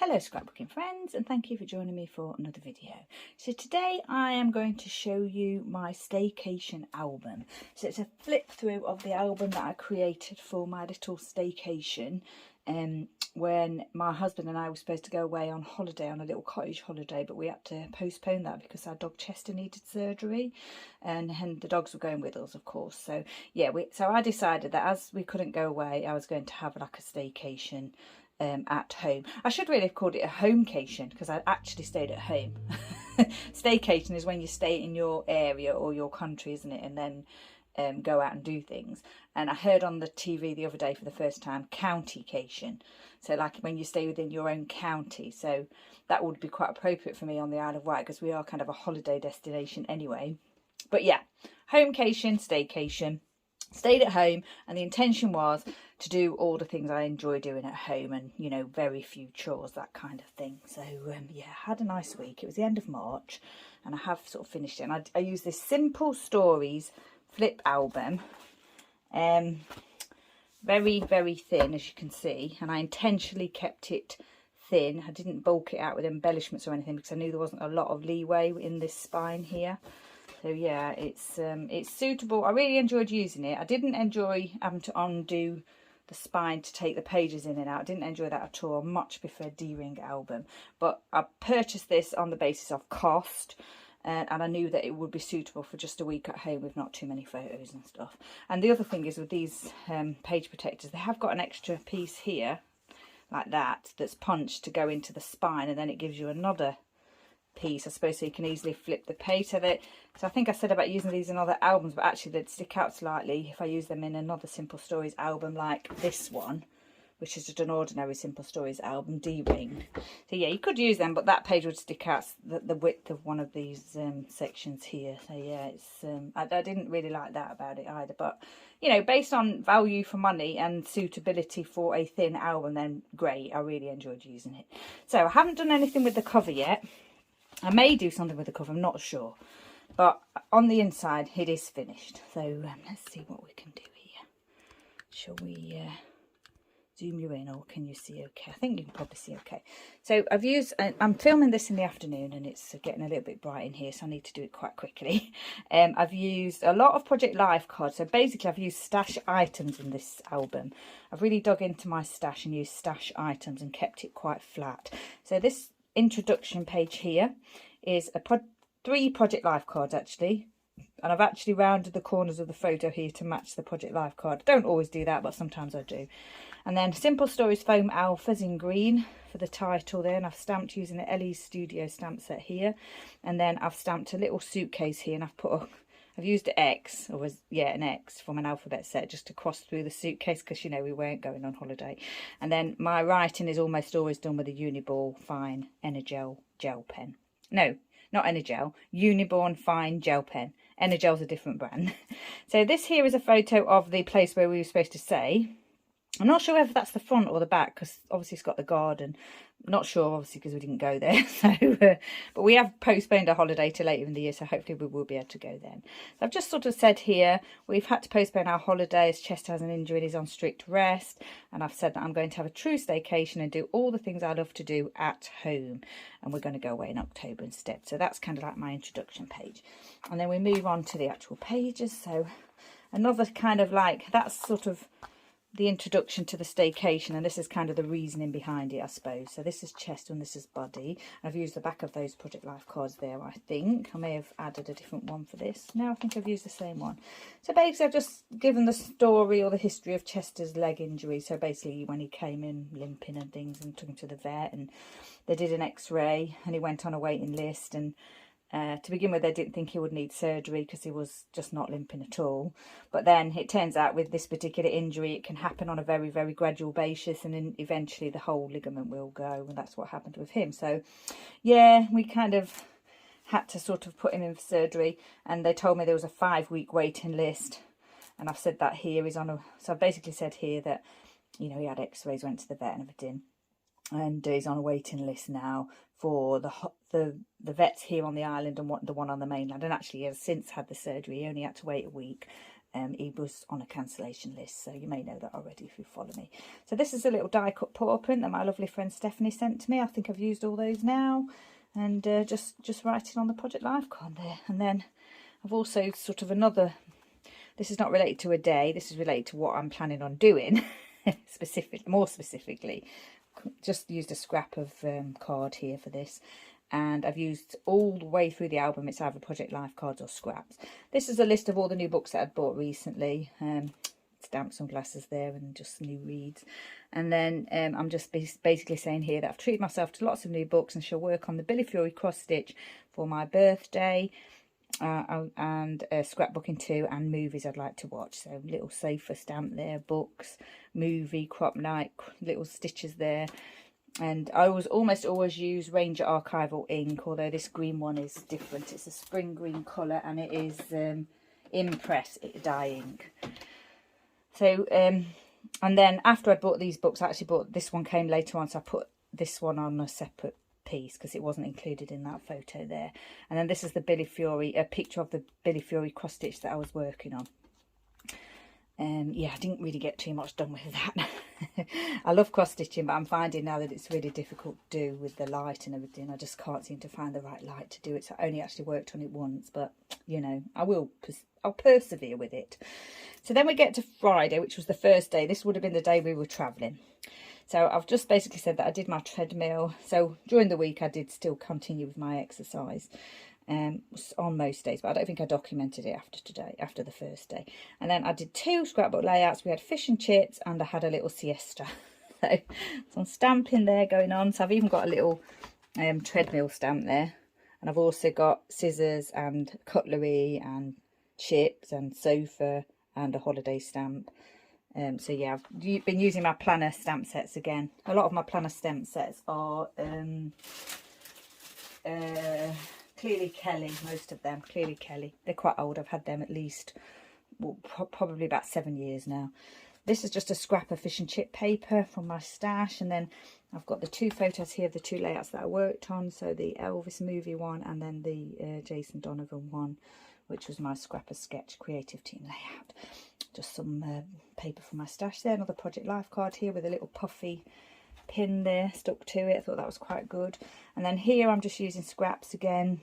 Hello scrapbooking friends, and thank you for joining me for another video. So today I am going to show you my staycation album. So it's a flip through of the album that I created for my little staycation when my husband and I were supposed to go away on holiday, on a little cottage holiday, but we had to postpone that because our dog Chester needed surgery, and the dogs were going with us, of course. So yeah, so I decided that as we couldn't go away, I was going to have like a staycation at home. I should really have called it a homecation because I actually stayed at home. Staycation is when you stay in your area or your country, isn't it, and then go out and do things. And I heard on the TV the other day for the first time countycation, so like when you stay within your own county. So that would be quite appropriate for me on the Isle of Wight because we are kind of a holiday destination anyway. But yeah, homecation, staycation. Stayed at home, and the intention was to do all the things I enjoy doing at home, and you know, very few chores, that kind of thing. So yeah, had a nice week. It was the end of March and I have sort of finished it, and I used this Simple Stories flip album, very thin, as you can see, and I intentionally kept it thin. I didn't bulk it out with embellishments or anything because I knew there wasn't a lot of leeway in this spine here. So yeah, it's suitable. I really enjoyed using it. I didn't enjoy having to undo the spine to take the pages in and out. I didn't enjoy that at all. I much prefer a D-ring album. But I purchased this on the basis of cost, and I knew that it would be suitable for just a week at home with not too many photos and stuff. And the other thing is with these page protectors, they have got an extra piece here, like that, that's punched to go into the spine, and then it gives you another piece, I suppose, so you can easily flip the page. So I think I said about using these in other albums, but actually they'd stick out slightly if I use them in another Simple Stories album like this one, which is just an ordinary Simple Stories album, D-ringed. So yeah, you could use them, but that page would stick out the width of one of these sections here. So yeah, it's I didn't really like that about it either, but you know, based on value for money and suitability for a thin album, then great. I really enjoyed using it. So I haven't done anything with the cover yet. I may do something with the cover, I'm not sure. But on the inside, it is finished. So let's see what we can do here. Shall we zoom you in, or can you see okay? I think you can probably see okay. So I've used, I'm filming this in the afternoon and it's getting a little bit bright in here, so I need to do it quite quickly. I've used a lot of Project Life cards. So basically I've used stash items in this album. I've really dug into my stash and used stash items and kept it quite flat. So this introduction page here is three Project Life cards actually, and I've actually rounded the corners of the photo here to match the Project Life card. I don't always do that, but sometimes I do. And then Simple Stories Foam Alphas in green for the title there, and I've stamped using the Ellie's Studio stamp set here. And then I've stamped a little suitcase here, and I've used an X, an X from an alphabet set just to cross through the suitcase because, you know, we weren't going on holiday. And then my writing is almost always done with a Uniball Fine Energel gel pen. No, not Energel, Uniborn Fine Gel Pen. Energel's a different brand. So this here is a photo of the place where we were supposed to stay. I'm not sure whether that's the front or the back because obviously it's got the garden. Not sure, obviously, because we didn't go there. So, but we have postponed our holiday to later in the year, so hopefully we will be able to go then. So I've just sort of said here, we've had to postpone our holiday as Chester has an injury and is on strict rest. And I've said that I'm going to have a true staycation and do all the things I love to do at home. And we're going to go away in October instead. So that's kind of like my introduction page. And then we move on to the actual pages. So another kind of like, that's sort of the introduction to the staycation, and this is kind of the reasoning behind it, I suppose. So this is Chester and this is Buddy. I've used the back of those Project Life cards there, I think. I may have added a different one for this. No, I think I've used the same one. So basically I've just given the story or the history of Chester's leg injury. So basically when he came in limping and things, and took him to the vet, and they did an x-ray, and he went on a waiting list, and to begin with, they didn't think he would need surgery because he was just not limping at all. But then it turns out with this particular injury, it can happen on a very gradual basis, and then eventually the whole ligament will go, and that's what happened with him. So yeah, we kind of had to sort of put him in for surgery, and they told me there was a 5-week waiting list, and I've said that here is on a, so I've basically said here that, you know, he had x-rays, went to the vet and everything, and he's on a waiting list now for the vets here on the island and the one on the mainland. And actually he has since had the surgery. He only had to wait a week, he was on a cancellation list, so you may know that already if you follow me. So this is a little die cut paw print that my lovely friend Stephanie sent to me. I think I've used all those now, and just writing on the Project Life card there. And then I've also sort of another, this is not related to a day, this is related to what I'm planning on doing more specifically. Just used a scrap of card here for this, and I've used all the way through the album, it's either Project Life cards or scraps. This is a list of all the new books that I've bought recently, stamps and glasses there, and just new reads. And then I'm just basically saying here that I've treated myself to lots of new books and shall work on the Billy Fury cross stitch for my birthday, and scrapbooking too, and movies I'd like to watch. So little sofa stamp there, books, movie, crop night, little stitches there. And I almost always use Ranger Archival ink, although this green one is different. It's a spring green colour, and it is Impress dye ink. So and then after I bought these books, I actually bought this one, came later on, so I put this one on a separate piece because it wasn't included in that photo there. And then this is the Billy Fury, a picture of the Billy Fury cross stitch that I was working on. Yeah, I didn't really get too much done with that. I love cross stitching, but I'm finding now that it's really difficult to do with the light and everything. I just can't seem to find the right light to do it. So I only actually worked on it once, but you know, I'll persevere with it. So then we get to Friday, which was the first day. This would have been the day we were travelling. So I've just basically said that I did my treadmill. So during the week I did still continue with my exercise on most days, but I don't think I documented it after the first day. And then I did 2 scrapbook layouts. We had fish and chips, and I had a little siesta. So some stamping there going on. So I've even got a little treadmill stamp there, and I've also got scissors and cutlery and chips and sofa and a holiday stamp. So yeah, I've been using my planner stamp sets again. A lot of my planner stamp sets are Clearly Kelly, most of them, Clearly Kelly. They're quite old. I've had them at least, well, probably about 7 years now. This is just a scrap of fish and chip paper from my stash. And then I've got the 2 photos here of the 2 layouts that I worked on. So the Elvis movie one, and then the Jason Donovan one, which was my Scrapper Sketch creative team layout. Just some paper from my stash there. Another Project Life card here with a little puffy pin there stuck to it. I thought that was quite good. And then here I'm just using scraps again.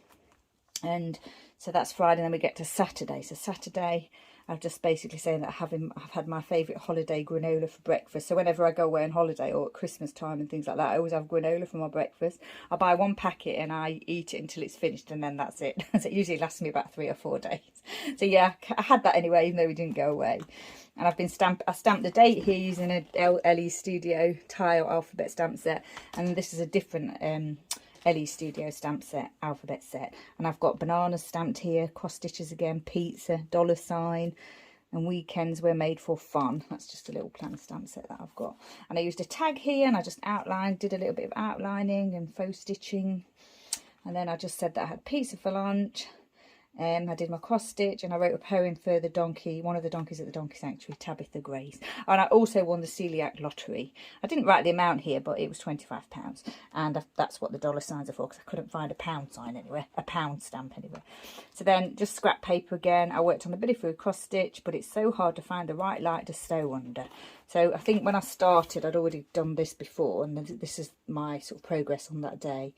And so that's Friday, and then we get to Saturday. So Saturday, I'm just basically saying that I've had my favourite holiday granola for breakfast. So whenever I go away on holiday or at Christmas time and things like that, I always have granola for my breakfast. I buy 1 packet and I eat it until it's finished, and then that's it. So it usually lasts me about 3 or 4 days. So yeah, I had that anyway, even though we didn't go away. And I stamped the date here using a LE Studio tile alphabet stamp set, and this is a different LE Studio stamp set, alphabet set. And I've got bananas stamped here, cross stitches again, pizza, $, and weekends were made for fun. That's just a little planner stamp set that I've got. And I used a tag here, and I just did a little bit of outlining and faux stitching. And then I just said that I had pizza for lunch. I did my cross stitch, and I wrote a poem for the donkey, one of the donkeys at the Donkey Sanctuary, Tabitha Grace. And I also won the celiac lottery. I didn't write the amount here, but it was £25, and that's what the $signs are for, because I couldn't find a pound sign anywhere, a pound stamp anywhere. So then just scrap paper again. I worked on the Billy Fury cross stitch, but it's so hard to find the right light to sew under. So I think when I started, I'd already done this before, and this is my sort of progress on that day.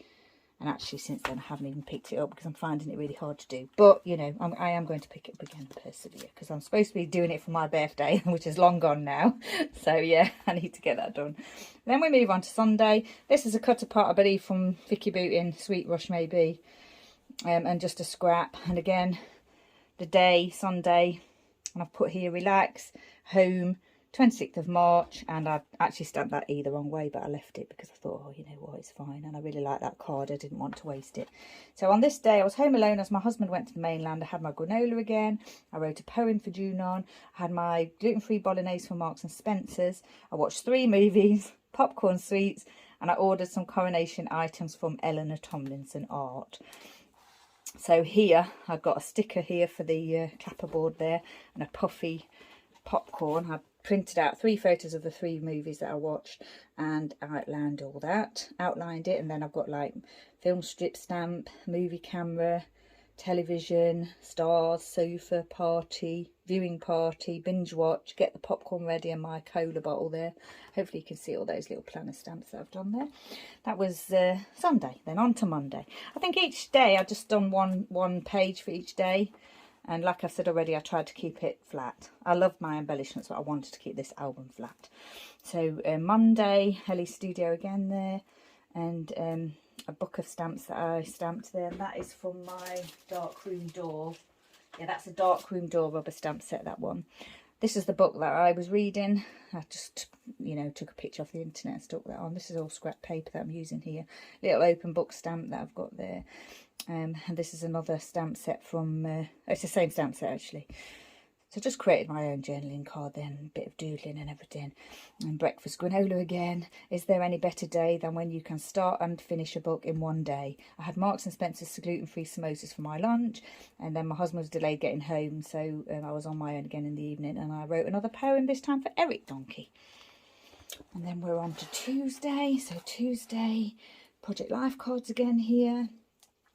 And actually, since then, I haven't even picked it up because I'm finding it really hard to do. But, you know, I am going to pick it up again and persevere, because I'm supposed to be doing it for my birthday, which is long gone now. So, yeah, I need to get that done. Then we move on to Sunday. This is a cut apart, I believe, from Vicky Bootin, Sweet Rush maybe. And just a scrap. And again, the day, Sunday. And I've put here, relax, home, 26th of March, and I actually stamped that the wrong way, but I left it because I thought, oh, you know what, it's fine, and I really like that card. I didn't want to waste it. So on this day, I was home alone as my husband went to the mainland. I had my granola again. I wrote a poem for Junon. I had my gluten-free bolognese from Marks and Spencer's. I watched 3 movies, popcorn sweets, and I ordered some coronation items from Eleanor Tomlinson Art. So here, I've got a sticker here for the clapperboard there, and a puffy popcorn. I printed out 3 photos of the 3 movies that I watched and outlined all that, and then I've got like film strip stamp, movie camera, television, stars, sofa, party, viewing party, binge watch, get the popcorn ready, and my cola bottle there. Hopefully you can see all those little planner stamps that I've done there. That was Sunday. Then on to Monday. I think each day I've just done one page for each day. And like I've said already, I tried to keep it flat. I love my embellishments, but I wanted to keep this album flat. So Monday, Helly's Studio again there. And a book of stamps that I stamped there. And that is from my dark room door. Yeah, that's a dark room door rubber stamp set, that one. This is the book that I was reading. I just, you know, took a picture off the internet and stuck that on. This is all scrap paper that I'm using here. Little open book stamp that I've got there. And this is another stamp set from, it's the same stamp set actually. So just created my own journaling card then, a bit of doodling and everything. And breakfast granola again. Is there any better day than when you can start and finish a book in one day? I had Marks and Spencer's gluten-free samosas for my lunch. And then my husband was delayed getting home. So I was on my own again in the evening. And I wrote another poem, this time for Eric Donkey. And then we're on to Tuesday. So Tuesday, Project Life cards again here.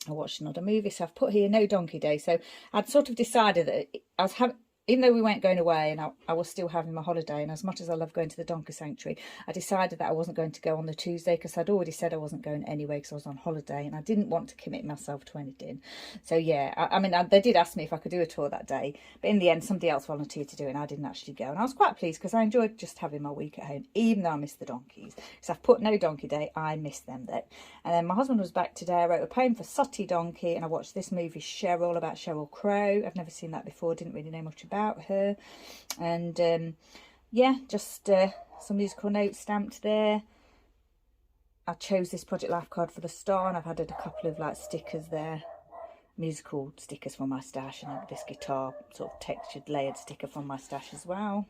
I watched another movie, so I've put here no donkey day. So I'd sort of decided that I was having, even though we weren't going away and I was still having my holiday, and as much as I love going to the donkey sanctuary, I decided that I wasn't going to go on the Tuesday because I'd already said I wasn't going anyway because I was on holiday and I didn't want to commit myself to anything. So yeah, I mean, they did ask me if I could do a tour that day, but in the end somebody else volunteered to do it and I didn't actually go. And I was quite pleased because I enjoyed just having my week at home, even though I missed the donkeys. So I've put no donkey day, I missed them though. And then my husband was back today. I wrote a poem for Sooty Donkey and I watched this movie Cheryl about Sheryl Crow. I've never seen that before, didn't really know much about her. And yeah, just some musical notes stamped there. I chose this Project Life card for the star, and I've added a couple of like stickers there, musical stickers from my stash, and this guitar sort of textured layered sticker from my stash as well.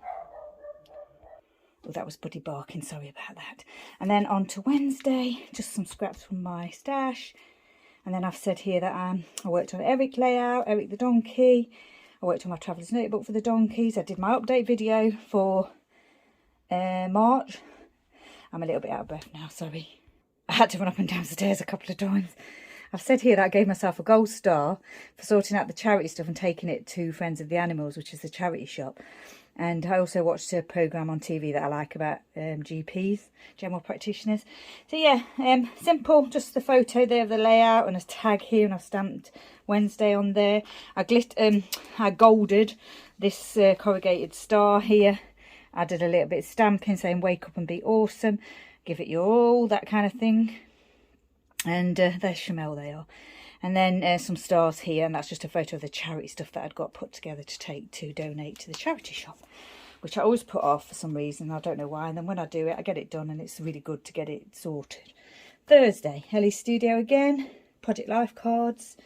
Oh, that was Buddy barking, sorry about that. And then on to Wednesday, just some scraps from my stash. And then I've said here that I worked on Eric layout, Eric the donkey. I worked on my traveller's notebook for the donkeys. I did my update video for March. I'm a little bit out of breath now, sorry. I had to run up and down the stairs a couple of times. I've said here that I gave myself a gold star for sorting out the charity stuff and taking it to Friends of the Animals, which is the charity shop. And I also watched a programme on TV that I like about GPs, general practitioners. So yeah, simple, just the photo there of the layout and a tag here, and I've stamped Wednesday on there. I golded this corrugated star here. Added a little bit of stamping saying wake up and be awesome, give it your all, that kind of thing. And there's Chamel, they are. And then some stars here, and that's just a photo of the charity stuff that I'd got put together to take to donate to the charity shop, which I always put off for some reason, I don't know why. And then when I do it, I get it done, and it's really good to get it sorted. Thursday, Helly's Studio again, Project Life cards.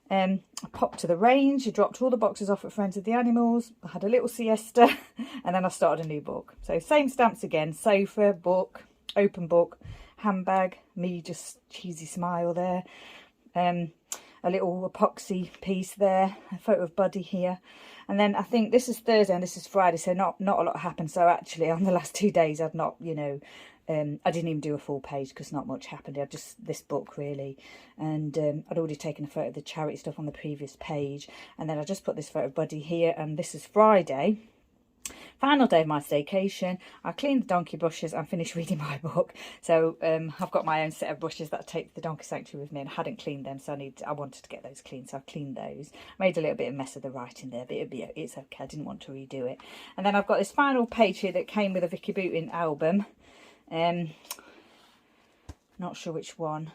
I popped to the range, I dropped all the boxes off at Friends of the Animals, I had a little siesta, and then I started a new book. So same stamps again, sofa, book, open book, handbag, me just cheesy smile there. A little epoxy piece there, a photo of Buddy here. And then I think this is Thursday and this is Friday, so not a lot happened. So actually on the last 2 days I've not, you know, I didn't even do a full page because not much happened. I just this book really, and I'd already taken a photo of the charity stuff on the previous page, and then I just put this photo of Buddy here. And this is Friday, final day of my staycation. I cleaned the donkey brushes and finished reading my book. So I've got my own set of brushes that I take to the donkey sanctuary with me, and I hadn't cleaned them, so I wanted to get those cleaned, so I've cleaned those. Made a little bit of mess of the writing there, but it's okay, I didn't want to redo it. And then I've got this final page here that came with a Vicky Bootin album. Not sure which one,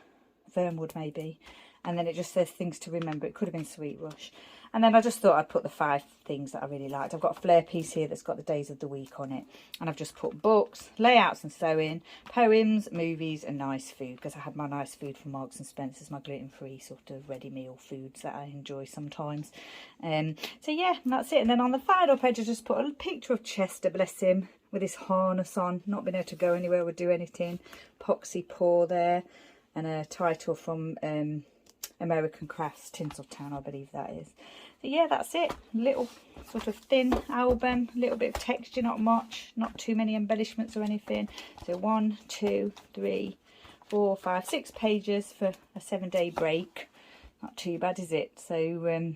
Fernwood maybe. And then it just says things to remember. It could have been Sweet Rush. And then I just thought I'd put the 5 things that I really liked. I've got a flare piece here that's got the days of the week on it. And I've just put books, layouts and sewing, poems, movies and nice food. Because I had my nice food from Marks and Spencer's, my gluten-free sort of ready meal foods that I enjoy sometimes. So yeah, that's it. And then on the final page I just put a picture of Chester, bless him, with his harness on. Not been able to go anywhere or do anything. Epoxy paw there. And a title from American Crafts, Tinseltown, I believe that is. So yeah, that's it. Little sort of thin album, a little bit of texture, not much, not too many embellishments or anything. So 1, 2, 3, 4, 5, 6 pages for a 7-day break. Not too bad, is it? So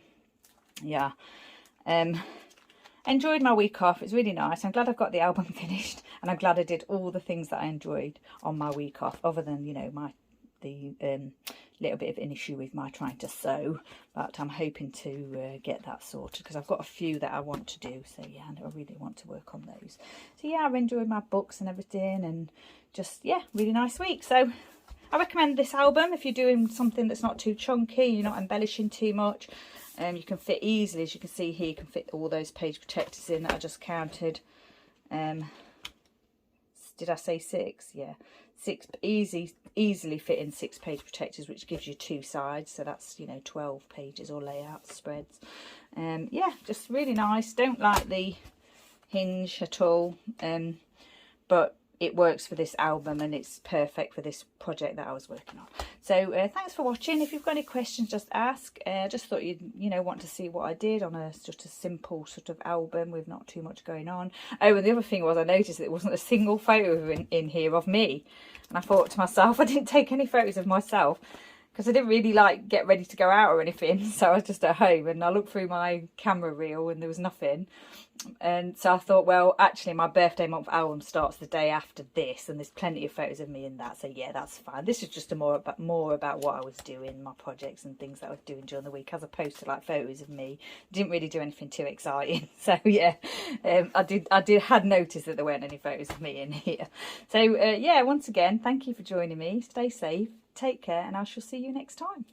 yeah. enjoyed my week off. It was really nice. I'm glad I've got the album finished, and I'm glad I did all the things that I enjoyed on my week off, other than, you know, the little bit of an issue with my trying to sew, but I'm hoping to get that sorted, because I've got a few that I want to do. So yeah, I really want to work on those. So yeah, I've enjoyed my books and everything, and just, yeah, really nice week. So I recommend this album if you're doing something that's not too chunky, you're not embellishing too much. You can fit easily, as you can see here, you can fit all those page protectors in that I just counted. Did I say 6? Yeah, 6 easily fit in 6 page protectors, which gives you 2 sides, so that's, you know, 12 pages or layout spreads. Yeah, just really nice. Don't like the hinge at all, but it works for this album, and it's perfect for this project that I was working on. So thanks for watching. If you've got any questions, just ask. I just thought you'd, you know, want to see what I did on a sort of simple sort of album with not too much going on. Oh, and the other thing was, I noticed that there wasn't a single photo in here of me, and I thought to myself, I didn't take any photos of myself, because I didn't really like get ready to go out or anything, so I was just at home, and I looked through my camera reel and there was nothing. And so I thought, well, actually my birthday month album starts the day after this, and there's plenty of photos of me in that, so yeah, that's fine. This is just more about what I was doing, my projects and things that I was doing during the week, as opposed to like photos of me. Didn't really do anything too exciting. So yeah, I had noticed that there weren't any photos of me in here. So yeah, once again, thank you for joining me. Stay safe, take care, and I shall see you next time.